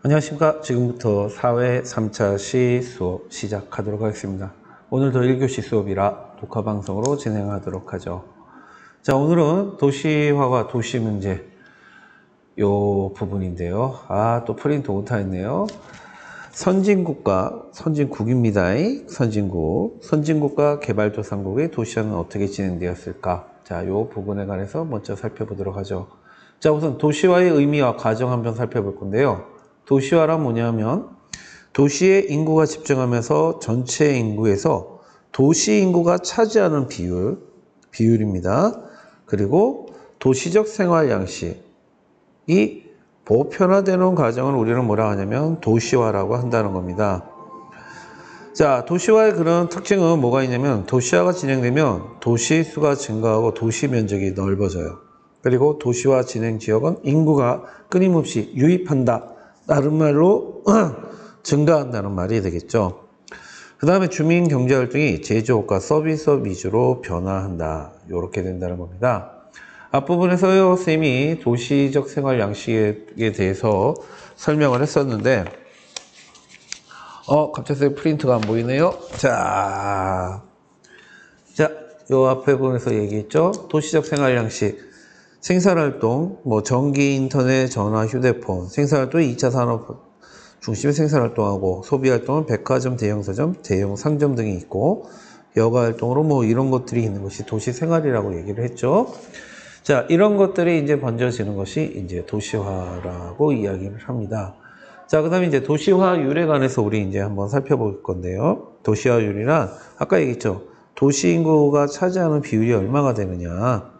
안녕하십니까. 지금부터 4회 3차 시 수업 시작하도록 하겠습니다. 오늘도 1교시 수업이라 독화방송으로 진행하도록 하죠. 자, 오늘은 도시화와 도시문제 요 부분인데요. 또 프린트 오타했네요. 선진국과 선진국입니다. 선진국과 개발도상국의 도시화는 어떻게 진행되었을까? 자, 요 부분에 관해서 먼저 살펴보도록 하죠. 자, 우선 도시화의 의미와 과정 한번 살펴볼 건데요. 도시화란 뭐냐면 도시의 인구가 집중하면서 전체 인구에서 도시 인구가 차지하는 비율입니다. 그리고 도시적 생활 양식이 보편화되는 과정을 우리는 뭐라 하냐면 도시화라고 한다는 겁니다. 자, 도시화의 그런 특징은 뭐가 있냐면 도시화가 진행되면 도시 수가 증가하고 도시 면적이 넓어져요. 그리고 도시화 진행 지역은 인구가 끊임없이 유입한다. 다른 말로 증가한다는 말이 되겠죠. 그 다음에 주민 경제 활동이 제조업과 서비스업 위주로 변화한다. 이렇게 된다는 겁니다. 앞부분에서요, 쌤이 도시적 생활 양식에 대해서 설명을 했었는데, 갑자기 프린트가 안 보이네요. 자, 요 앞에 부분에서 얘기했죠. 도시적 생활 양식. 생산활동, 전기, 인터넷, 전화, 휴대폰, 생산활동이 2차 산업 중심의 생산활동하고 소비활동은 백화점, 대형 서점, 대형 상점 등이 있고 여가활동으로 이런 것들이 있는 것이 도시생활이라고 얘기를 했죠. 자, 이런 것들이 이제 번져지는 것이 이제 도시화라고 이야기를 합니다. 자, 그 다음에 이제 도시화율에 관해서 우리 이제 한번 살펴볼 건데요. 도시화율이란 아까 얘기했죠. 도시 인구가 차지하는 비율이 얼마가 되느냐.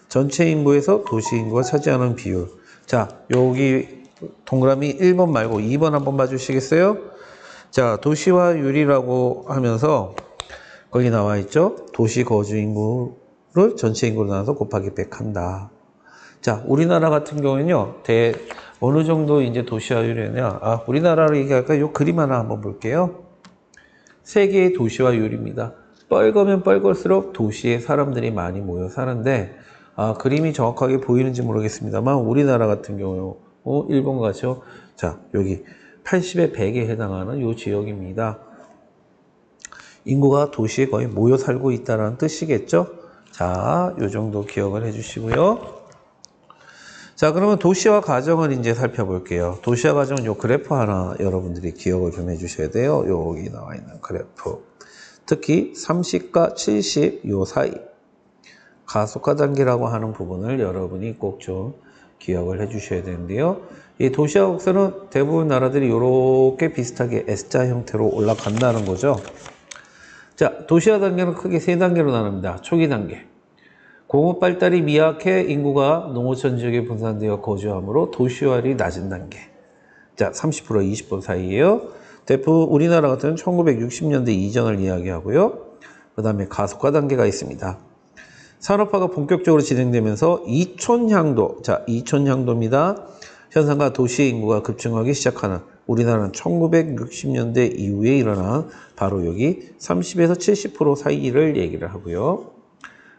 전체 인구에서 도시 인구가 차지하는 비율. 자, 여기 동그라미 1번 말고 2번 한번 봐주시겠어요? 자, 도시화율이라고 하면서 거기 나와 있죠? 도시 거주 인구를 전체 인구로 나눠서 곱하기 100 한다. 자, 우리나라 같은 경우는요, 어느 정도 이제 도시화율이냐. 우리나라로 얘기할까? 요 그림 하나 한번 볼게요. 세계의 도시화율입니다. 빨가면 빨갈수록 도시에 사람들이 많이 모여 사는데, 그림이 정확하게 보이는지 모르겠습니다만 우리나라 같은 경우 일본 같죠. 자, 여기 80에 100에 해당하는 요 지역입니다. 인구가 도시에 거의 모여 살고 있다는 뜻이겠죠. 자, 요 정도 기억을 해주시고요. 자, 그러면 도시화 과정을 이제 살펴볼게요. 도시화 과정은 요 그래프 하나 여러분들이 기억을 좀 해주셔야 돼요. 여기 나와 있는 그래프. 특히 30과 70 요 사이. 가속화 단계라고 하는 부분을 여러분이 꼭 좀 기억을 해 주셔야 되는데요. 이 도시화 곡선은 대부분 나라들이 이렇게 비슷하게 S자 형태로 올라간다는 거죠. 자, 도시화 단계는 크게 세 단계로 나눕니다. 초기 단계. 공업 발달이 미약해 인구가 농어촌 지역에 분산되어 거주하므로 도시화율이 낮은 단계. 자, 30% 20% 사이에요. 대부분 우리나라 같은 1960년대 이전을 이야기하고요. 그 다음에 가속화 단계가 있습니다. 산업화가 본격적으로 진행되면서 이촌향도, 자, 이촌향도입니다. 현상과 도시 인구가 급증하기 시작하는 우리나라는 1960년대 이후에 일어난 바로 여기 30에서 70% 사이를 얘기를 하고요.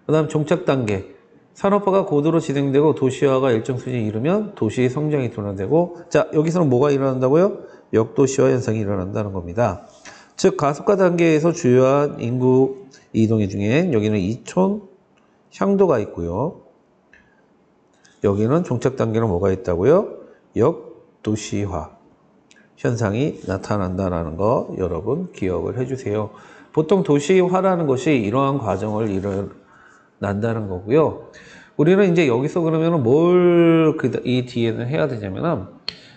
그 다음 종착 단계. 산업화가 고도로 진행되고 도시화가 일정 수준에 이르면 도시의 성장이 둔화되고, 자, 여기서는 뭐가 일어난다고요? 역도시화 현상이 일어난다는 겁니다. 즉, 가속화 단계에서 주요한 인구 이동의 중에 여기는 이촌 향도가 있고요. 여기는 종착 단계는 뭐가 있다고요? 역도시화 현상이 나타난다는 거 여러분 기억을 해주세요. 보통 도시화라는 것이 이러한 과정을 일어난다는 거고요. 우리는 이제 여기서 그러면 이 뒤에는 해야 되냐면은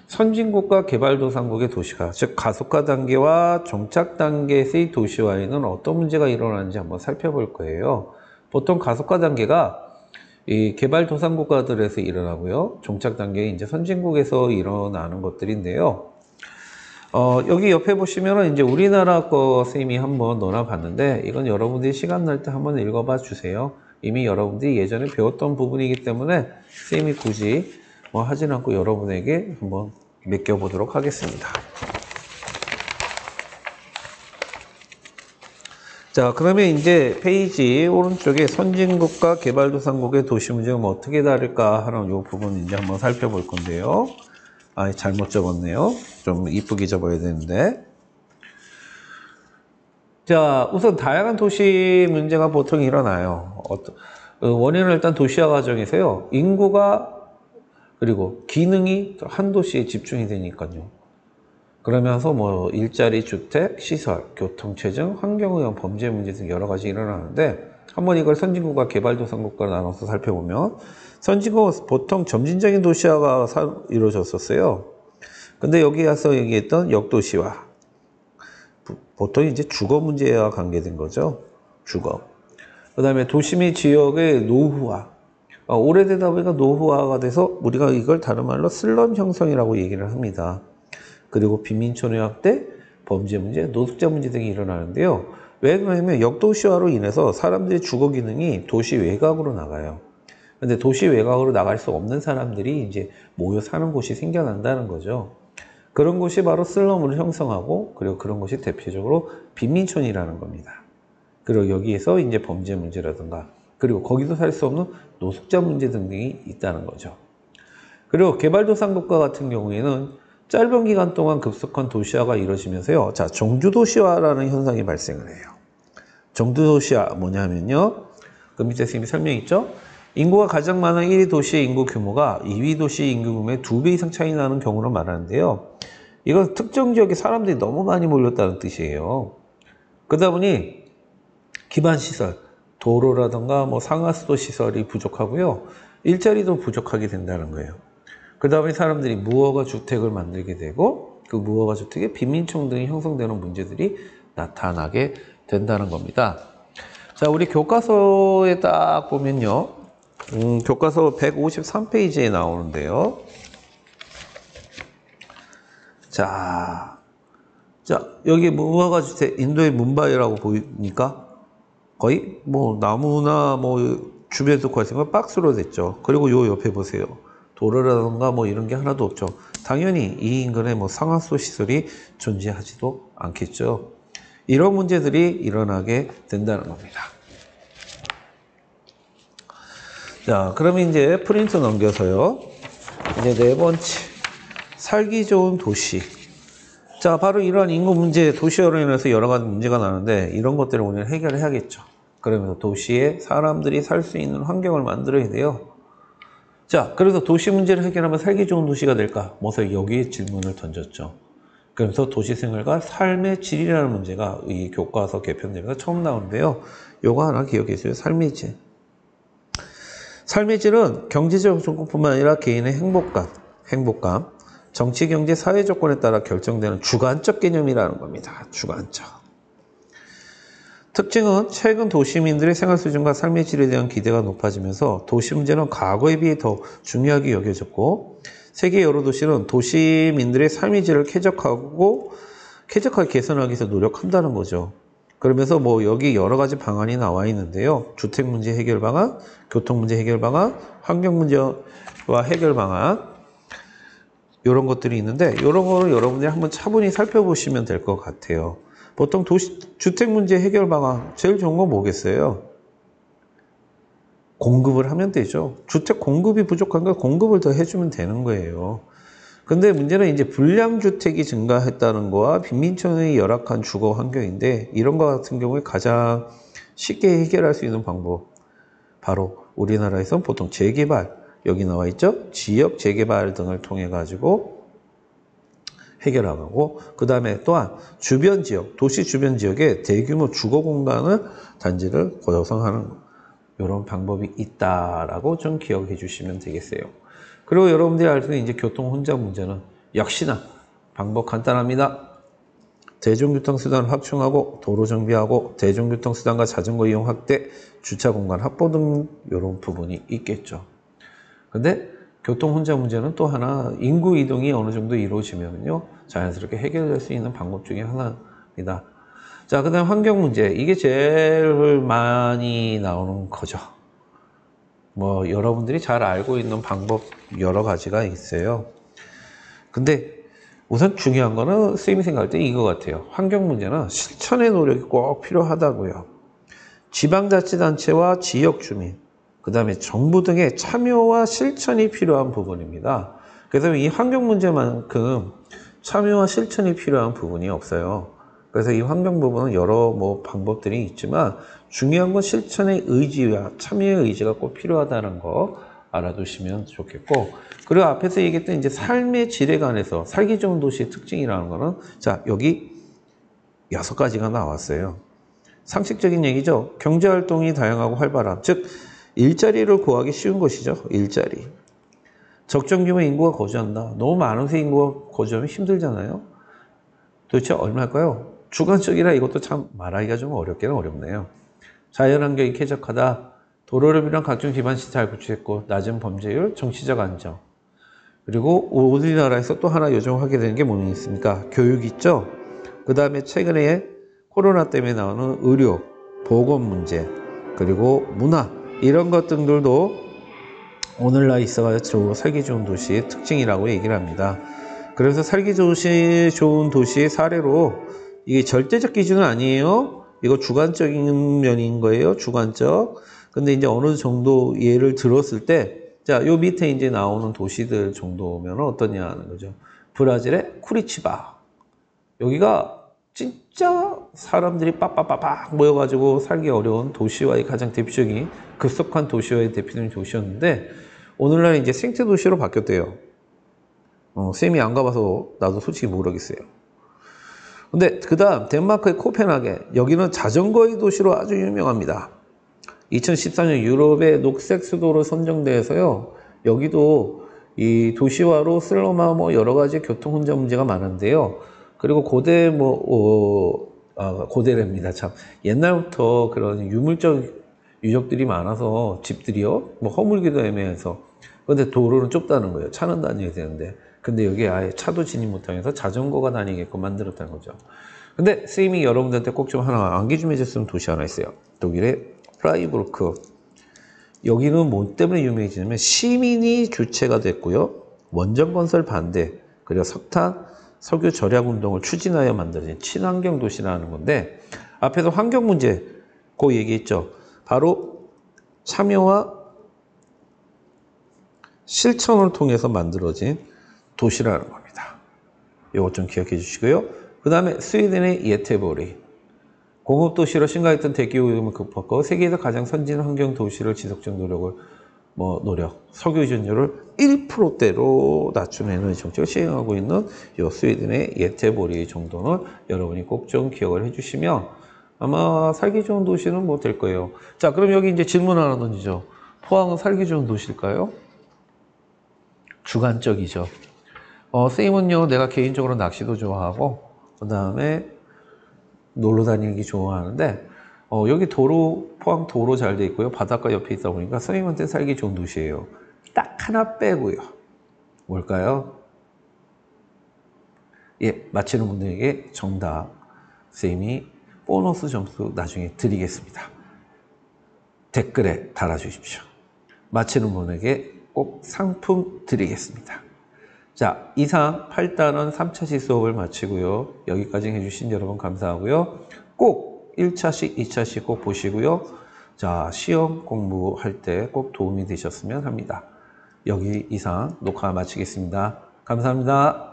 선진국과 개발도상국의 도시화, 즉 가속화 단계와 종착 단계의 도시화에는 어떤 문제가 일어나는지 한번 살펴볼 거예요. 보통 가속화 단계가 이 개발도상국가들에서 일어나고요. 종착 단계에 이제 선진국에서 일어나는 것들인데요. 여기 옆에 보시면은 이제 우리나라 거 쌤이 한번 넣어봤는데 이건 여러분들이 시간 날 때 한번 읽어봐 주세요. 이미 여러분들이 예전에 배웠던 부분이기 때문에 쌤이 굳이 하진 않고 여러분에게 한번 맡겨보도록 하겠습니다. 자, 그러면 이제 페이지 오른쪽에 선진국과 개발도상국의 도시 문제가 어떻게 다를까 하는 이 부분 이제 한번 살펴볼 건데요. 잘못 적었네요. 좀 이쁘게 적어야 되는데. 자, 우선 다양한 도시 문제가 보통 일어나요. 원인은 일단 도시화 과정에서요. 인구가 그리고 기능이 한 도시에 집중이 되니까요. 그러면서 뭐 일자리, 주택, 시설, 교통체증, 환경오염, 범죄 문제 등 여러 가지 일어나는데 한번 이걸 선진국과 개발도상국과 나눠서 살펴보면 선진국은 보통 점진적인 도시화가 이루어졌었어요. 근데 여기 와서 얘기했던 역도시화 보통 이제 주거 문제와 관계된 거죠. 주거. 그 다음에 도시 및 지역의 노후화. 오래되다 보니까 노후화가 돼서 우리가 이걸 다른 말로 슬럼 형성이라고 얘기를 합니다. 그리고 빈민촌의 확대, 범죄 문제, 노숙자 문제 등이 일어나는데요. 왜 그러냐면 역도시화로 인해서 사람들의 주거 기능이 도시 외곽으로 나가요. 근데 도시 외곽으로 나갈 수 없는 사람들이 이제 모여 사는 곳이 생겨난다는 거죠. 그런 곳이 바로 슬럼을 형성하고 그리고 그런 곳이 대표적으로 빈민촌이라는 겁니다. 그리고 여기에서 이제 범죄 문제라든가 그리고 거기서 살 수 없는 노숙자 문제 등이 있다는 거죠. 그리고 개발도상국가 같은 경우에는 짧은 기간 동안 급속한 도시화가 이루어지면서요. 자, 정주도시화라는 현상이 발생을 해요. 정주도시화 뭐냐면요. 그 밑에 선생님이 설명했죠. 인구가 가장 많은 1위 도시의 인구 규모가 2위 도시의 인구 규모의 2배 이상 차이 나는 경우를 말하는데요. 이건 특정 지역에 사람들이 너무 많이 몰렸다는 뜻이에요. 그러다 보니 기반시설, 도로라든가 뭐 상하수도 시설이 부족하고요. 일자리도 부족하게 된다는 거예요. 그 다음에 사람들이 무허가 주택을 만들게 되고 그 무허가 주택에 빈민촌 등이 형성되는 문제들이 나타나게 된다는 겁니다. 자, 우리 교과서에 딱 보면요. 교과서 153페이지에 나오는데요. 자, 여기 무허가 주택 인도의 뭄바이라고 보입니까? 거의 뭐 나무나 뭐 주변에서 구할 거 박스로 됐죠. 그리고 요 옆에 보세요. 도로라든가 뭐 이런 게 하나도 없죠. 당연히 이 인근에 뭐 상하수 시설이 존재하지도 않겠죠. 이런 문제들이 일어나게 된다는 겁니다. 자, 그러면 이제 프린트 넘겨서요. 이제 네 번째, 살기 좋은 도시. 자, 바로 이러한 인구 문제, 도시화로 인해서 여러 가지 문제가 나는데 이런 것들을 우리는 해결을 해야겠죠. 그러면서 도시에 사람들이 살 수 있는 환경을 만들어야 돼요. 자, 그래서 도시 문제를 해결하면 살기 좋은 도시가 될까? 뭐서 여기에 질문을 던졌죠. 그래서 도시생활과 삶의 질이라는 문제가 이 교과서 개편되면서 처음 나오는데요. 요거 하나 기억해 주세요. 삶의 질. 삶의 질은 경제적 조건뿐만 아니라 개인의 행복감, 정치, 경제, 사회 조건에 따라 결정되는 주관적 개념이라는 겁니다. 주관적. 특징은 최근 도시민들의 생활 수준과 삶의 질에 대한 기대가 높아지면서 도시 문제는 과거에 비해 더 중요하게 여겨졌고 세계 여러 도시는 도시민들의 삶의 질을 쾌적하게 개선하기 위해서 노력한다는 거죠. 그러면서 뭐 여기 여러 가지 방안이 나와 있는데요. 주택 문제 해결 방안, 교통 문제 해결 방안, 환경 문제와 해결 방안 이런 것들이 있는데 이런 거를 여러분들이 한번 차분히 살펴보시면 될 것 같아요. 보통 주택 문제 해결 방안 제일 좋은 건 뭐겠어요? 공급을 하면 되죠. 주택 공급이 부족한가 공급을 더 해주면 되는 거예요. 근데 문제는 이제 불량주택이 증가했다는 거와 빈민촌의 열악한 주거 환경인데 이런 거 같은 경우에 가장 쉽게 해결할 수 있는 방법 바로 우리나라에서는 보통 재개발 여기 나와 있죠. 지역 재개발 등을 통해 가지고 해결하고 그 다음에 또한 주변 지역, 도시 주변 지역에 대규모 주거 공간을 단지를 구성하는 이런 방법이 있다라고 좀 기억해 주시면 되겠어요. 그리고 여러분들이 알 수 있는 이제 교통 혼잡 문제는 역시나 방법 간단합니다. 대중교통수단을 확충하고 도로 정비하고 대중교통수단과 자전거 이용 확대, 주차 공간 확보 등 이런 부분이 있겠죠. 근데 교통 혼잡 문제는 또 하나 인구 이동이 어느 정도 이루어지면요 자연스럽게 해결될 수 있는 방법 중에 하나입니다. 자, 그 다음 환경 문제 이게 제일 많이 나오는 거죠. 뭐 여러분들이 잘 알고 있는 방법 여러 가지가 있어요. 근데 우선 중요한 거는 선생님이 생각할 때 이거 같아요. 환경 문제는 실천의 노력이 꼭 필요하다고요. 지방자치단체와 지역 주민 그 다음에 정부 등의 참여와 실천이 필요한 부분입니다. 그래서 이 환경 문제만큼 참여와 실천이 필요한 부분이 없어요. 그래서 이 환경 부분은 여러 방법들이 있지만 중요한 건 실천의 의지와 참여의 의지가 꼭 필요하다는 거 알아두시면 좋겠고, 그리고 앞에서 얘기했던 이제 삶의 질에 관해서 살기 좋은 도시의 특징이라는 거는 자, 여기 6가지가 나왔어요. 상식적인 얘기죠. 경제활동이 다양하고 활발함, 즉 일자리를 구하기 쉬운 곳이죠. 일자리. 적정 규모 인구가 거주한다. 너무 많은 세 인구가 거주하면 힘들잖아요. 도대체 얼마일까요? 주관적이라 이것도 참 말하기가 좀 어렵기는 어렵네요. 자연환경이 쾌적하다. 도로를 비롯한 각종 기반시설 잘 구축했고 낮은 범죄율, 정치적 안정. 그리고 우리나라에서 또 하나 요즘하게 되는 게 뭐니 있습니까? 교육 있죠? 그 다음에 최근에 코로나 때문에 나오는 의료, 보건 문제, 그리고 문화 이런 것들도 오늘날 있어가지고 살기 좋은 도시의 특징이라고 얘기를 합니다. 그래서 살기 좋은 도시의 사례로 이게 절대적 기준은 아니에요. 이거 주관적인 면인 거예요. 주관적. 근데 이제 어느 정도 예를 들었을 때, 자, 요 밑에 이제 나오는 도시들 정도면 어떠냐 하는 거죠. 브라질의 쿠리치바. 여기가 진짜 사람들이 빡빡빡빡 모여가지고 살기 어려운 도시와의 가장 대표적인 급속한 도시와의 대표적인 도시였는데 오늘날 이제 생태 도시로 바뀌었대요. 쌤이 안 가봐서 나도 솔직히 모르겠어요. 근데 그 다음 덴마크의 코펜하겐, 여기는 자전거의 도시로 아주 유명합니다. 2013년 유럽의 녹색 수도로 선정돼서요. 여기도 이 도시화로 슬럼화 여러 가지 교통 혼잡 문제가 많은데요. 그리고 고대랍니다. 참 옛날부터 그런 유물적 유적들이 많아서 집들이요. 허물기도 애매해서. 근데 도로는 좁다는 거예요. 차는 다녀야 되는데. 근데 여기 아예 차도 진입 못하면서 자전거가 다니게끔 만들었다는 거죠. 근데 쌤이 여러분들한테 꼭 좀 하나 암기 좀 해줬으면 도시 하나 있어요. 독일의 프라이부르크. 여기는 뭐 때문에 유명해지냐면 시민이 주체가 됐고요. 원전 건설 반대, 그리고 석탄, 석유 절약 운동을 추진하여 만들어진 친환경 도시라는 건데 앞에서 환경 문제 그 얘기했죠. 바로 참여와 실천을 통해서 만들어진 도시라는 겁니다. 이것 좀 기억해 주시고요. 그 다음에 스웨덴의 예테보리. 공업도시로 심각했던 대기오염을 극복하고 세계에서 가장 선진 환경 도시를 지속적 노력을 석유 의존율을 1%대로 낮추는 에너지 정책을 시행하고 있는 이 스웨덴의 예테보리 정도는 여러분이 꼭 좀 기억을 해주시면 아마 살기 좋은 도시는 될 거예요. 자, 그럼 여기 이제 질문 하나 던지죠. 포항은 살기 좋은 도시일까요? 주관적이죠. 쌤은요, 내가 개인적으로 낚시도 좋아하고, 그 다음에 놀러 다니기 좋아하는데, 여기 포항 도로 잘 돼 있고요. 바닷가 옆에 있다 보니까 선생님한테 살기 좋은 도시예요. 딱 하나 빼고요. 뭘까요? 예, 맞히는 분들에게 정답, 선생님이 보너스 점수 나중에 드리겠습니다. 댓글에 달아주십시오. 맞히는 분에게 꼭 상품 드리겠습니다. 자, 이상 8단원 3차시 수업을 마치고요. 여기까지 해주신 여러분 감사하고요. 꼭 1차시, 2차시 꼭 보시고요. 자, 시험 공부할 때 꼭 도움이 되셨으면 합니다. 여기 이상 녹화 마치겠습니다. 감사합니다.